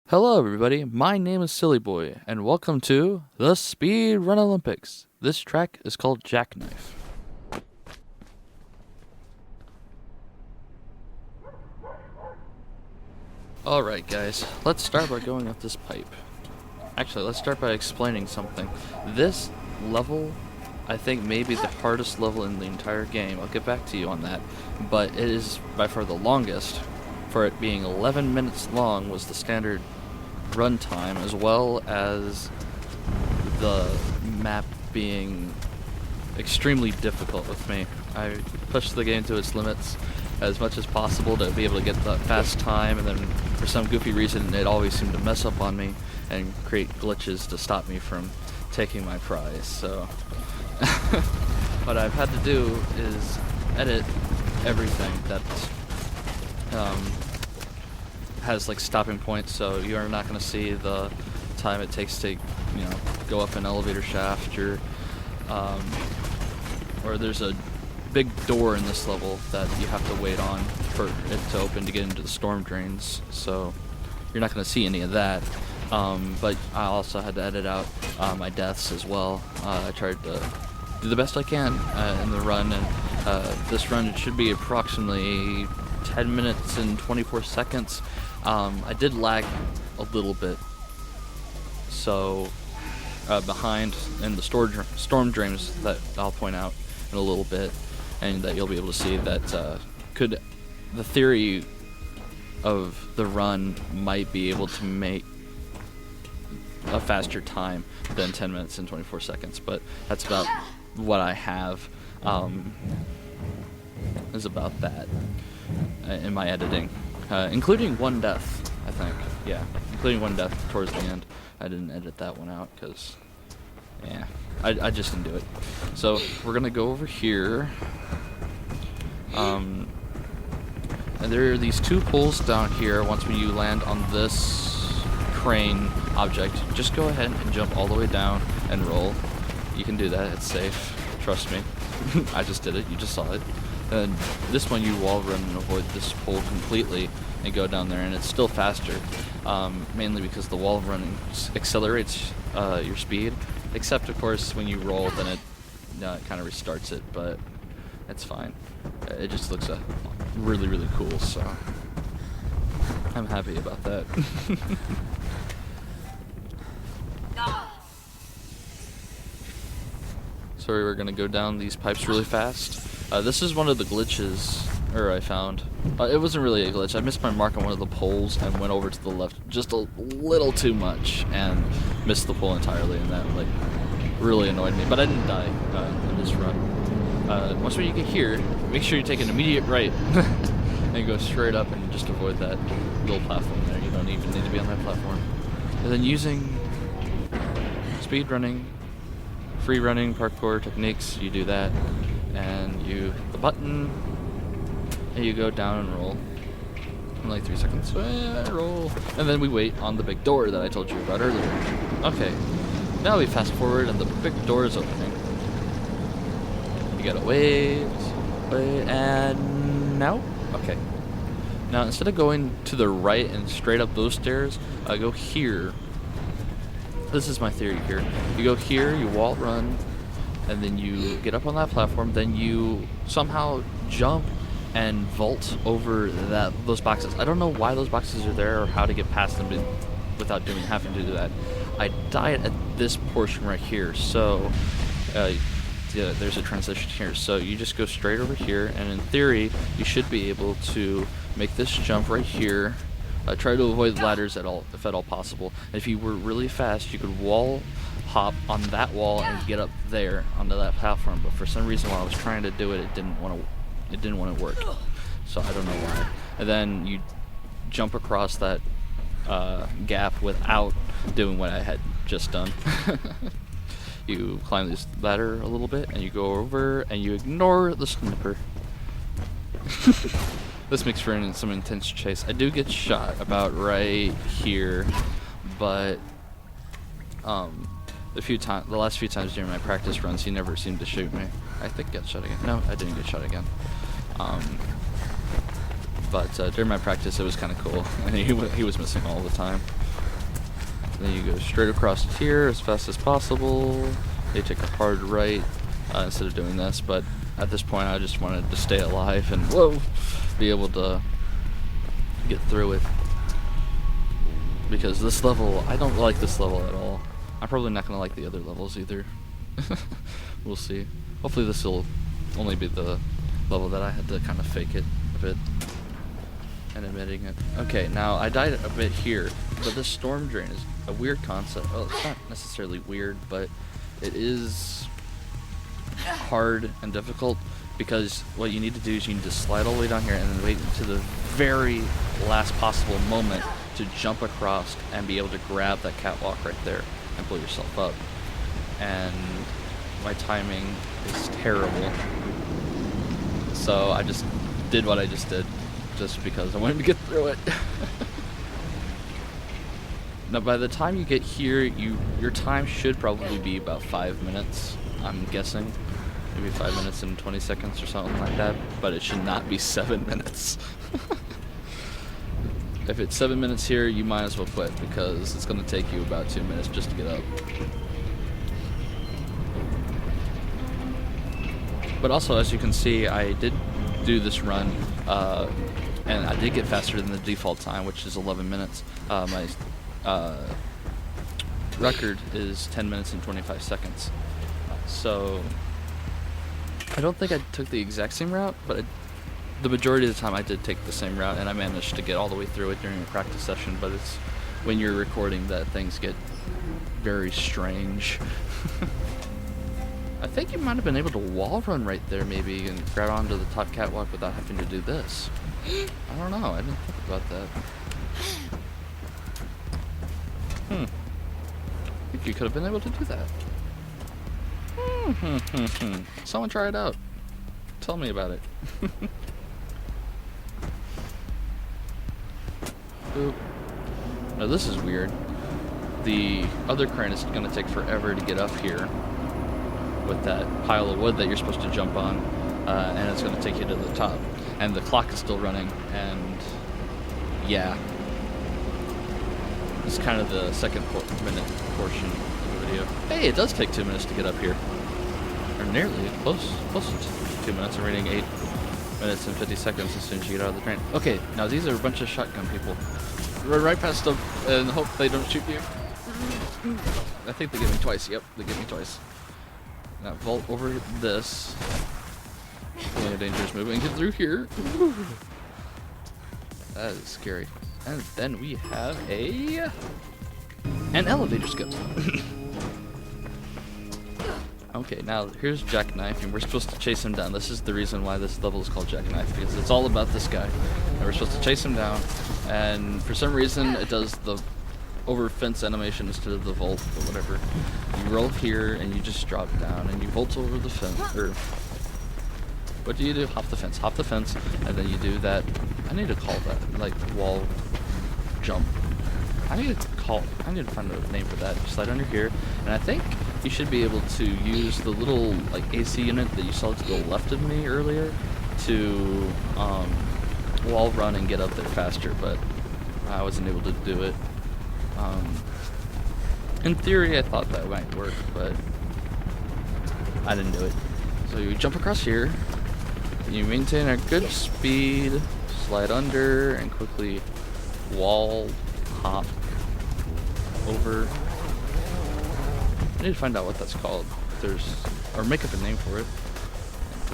Hello everybody, my name is Silly Boy, and welcome to the Speed Run Olympics. This track is called Jacknife. Alright guys, let's start by going up this pipe. Actually, let's start by explaining something. This level, I think, may be the hardest level in the entire game. I'll get back to you on that. But it is by far the longest. For it being 11 minutes long was the standard run time, as well as the map being extremely difficult with me. I pushed the game to its limits as much as possible to be able to get that fast time, and then for some goofy reason it always seemed to mess up on me and create glitches to stop me from taking my prize. So what I've had to do is edit everything that has like stopping points, so you're not going to see the time it takes to, go up an elevator shaft, or there's a big door in this level that you have to wait on for it to open to get into the storm drains, so you're not going to see any of that. But I also had to edit out my deaths as well. I tried to do the best I can in the run, and this run, it should be approximately 10 minutes and 24 seconds. I did lag a little bit, so behind in the storm drains that I'll point out in a little bit, and that you'll be able to see that the theory of the run might be able to make a faster time than 10 minutes and 24 seconds, but that's about what I have is about that in my editing, including one death, I think. Yeah, including one death towards the end. I didn't edit that one out because, yeah, I just didn't do it. So we're gonna go over here, and there are these two pulls down here. Once when you land on this crane object, just go ahead and jump all the way down and roll. You can do that, it's safe, trust me. I just did it, you just saw it. And this one you wall run and avoid this pole completely and go down there, and it's still faster, mainly because the wall running accelerates your speed, except of course when you roll then it kind of restarts it, but it's fine. It just looks really, really cool, so I'm happy about that. So we're going to go down these pipes really fast. This is one of the glitches I found. It wasn't really a glitch. I missed my mark on one of the poles and went over to the left just a little too much and missed the pole entirely, and that really annoyed me. But I didn't die in this run. Once you get here, make sure you take an immediate right and go straight up and just avoid that little platform there. You don't even need to be on that platform. And then using speed running, free running, parkour techniques, you do that, and you hit the button, and you go down and roll in like 3 seconds. Roll, and then we wait on the big door that I told you about earlier. Okay, now we fast forward, and the big door is opening. You gotta wait, and now? Okay. Now instead of going to the right and straight up those stairs, I go here. This is my theory here. You go here, you wall run, and then you get up on that platform, then you somehow jump and vault over those boxes. I don't know why those boxes are there or how to get past them without having to do that. I died at this portion right here, so yeah, there's a transition here. So you just go straight over here, and in theory, you should be able to make this jump right here. Try to avoid ladders if at all possible. If you were really fast, you could wall hop on that wall and get up there onto that platform. But for some reason, while I was trying to do it, it didn't want to work. So I don't know why. And then you jump across that gap without doing what I had just done. You climb this ladder a little bit, and you go over, and you ignore the snipper. This makes for some intense chase. I do get shot about right here, but the last few times during my practice runs, he never seemed to shoot me. I think I got shot again. No, I didn't get shot again. But during my practice, it was kind of cool, and he was missing all the time. And then you go straight across here as fast as possible. You take a hard right instead of doing this, but at this point I just wanted to stay alive and be able to get through it. Because this level, I don't like this level at all. I'm probably not going to like the other levels either. We'll see. Hopefully this will only be the level that I had to kind of fake it a bit and admitting it. Okay, now I died a bit here, but this storm drain is a weird concept. Well, it's not necessarily weird, but it is hard and difficult because what you need to do is you need to slide all the way down here and then wait until the very last possible moment to jump across and be able to grab that catwalk right there and pull yourself up. And my timing is terrible, so I just did what I just did just because I wanted to get through it. Now by the time you get here, your time should probably be about 5 minutes, I'm guessing. Maybe 5 minutes and 20 seconds or something like that, but it should not be 7 minutes. If it's 7 minutes here, you might as well quit because it's going to take you about 2 minutes just to get up. But also, as you can see, I did do this run, and I did get faster than the default time, which is 11 minutes. My record is 10 minutes and 25 seconds. So I don't think I took the exact same route, but the majority of the time I did take the same route, and I managed to get all the way through it during a practice session. But it's when you're recording that things get very strange. I think you might have been able to wall run right there maybe and grab onto the top catwalk without having to do this. I don't know, I didn't think about that. I think you could have been able to do that. Someone try it out. Tell me about it. Oop. Now this is weird. The other crane is going to take forever to get up here with that pile of wood that you're supposed to jump on, and it's going to take you to the top. And the clock is still running, and yeah. It's kind of the second minute portion of the video. Hey, it does take 2 minutes to get up here. Or nearly, close to 2 minutes. I'm reading 8 minutes and 50 seconds as soon as you get out of the train. Okay, now these are a bunch of shotgun people. Run right past them and hope they don't shoot you. I think they get me twice. Yep, they get me twice. Now vault over this. Only a dangerous move and get through here. That is scary. And then we have an elevator skip. Okay, now here's Jacknife, and we're supposed to chase him down. This is the reason why this level is called Jacknife, because it's all about this guy. And we're supposed to chase him down, and for some reason it does the over fence animation instead of the vault or whatever. You roll here and you just drop down and you vault over the fence, or what do you do? Hop the fence, and then you do that. I need to call that like wall jump. I need to find a name for that. You slide under here, and I think you should be able to use the little like AC unit that you saw to the left of me earlier to wall run and get up there faster, but I wasn't able to do it. In theory, I thought that might work, but I didn't do it. So you jump across here, and you maintain a good speed, slide under, and quickly wall hop over. I need to find out what that's called. Or make up a name for it.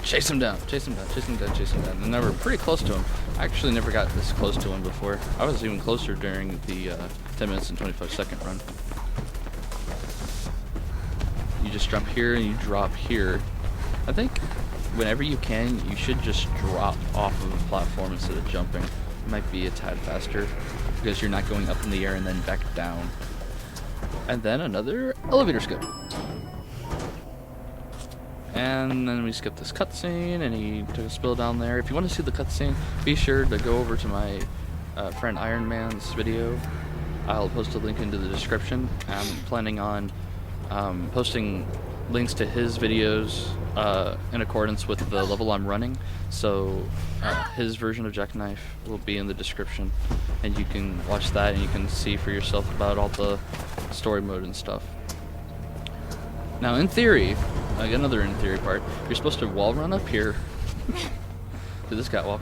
Chase him down. And now we're pretty close to him. I actually never got this close to him before. I was even closer during the 10 minutes and 25 second run. You just jump here and you drop here. I think whenever you can, you should just drop off of a platform instead of jumping. It might be a tad faster because you're not going up in the air and then back down. And then another elevator skip. And then we skip this cutscene, and he took a spill down there. If you want to see the cutscene, be sure to go over to my friend Iron Man's video. I'll post a link into the description. I'm planning on posting links to his videos in accordance with the level I'm running. So his version of Jacknife will be in the description, and you can watch that and you can see for yourself about all the story mode and stuff. Now, in theory, another in theory part, you're supposed to wall run up here to this catwalk,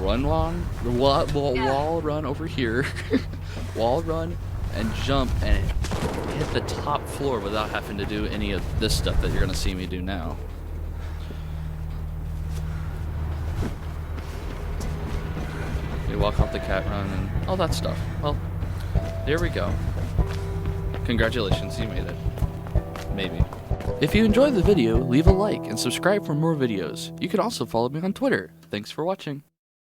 wall run over here, wall run, and jump and hit the top floor without having to do any of this stuff that you're gonna see me do now. You walk off the cat run and all that stuff. Well, there we go. Congratulations, you made it. Maybe. If you enjoyed the video, leave a like and subscribe for more videos. You can also follow me on Twitter. Thanks for watching.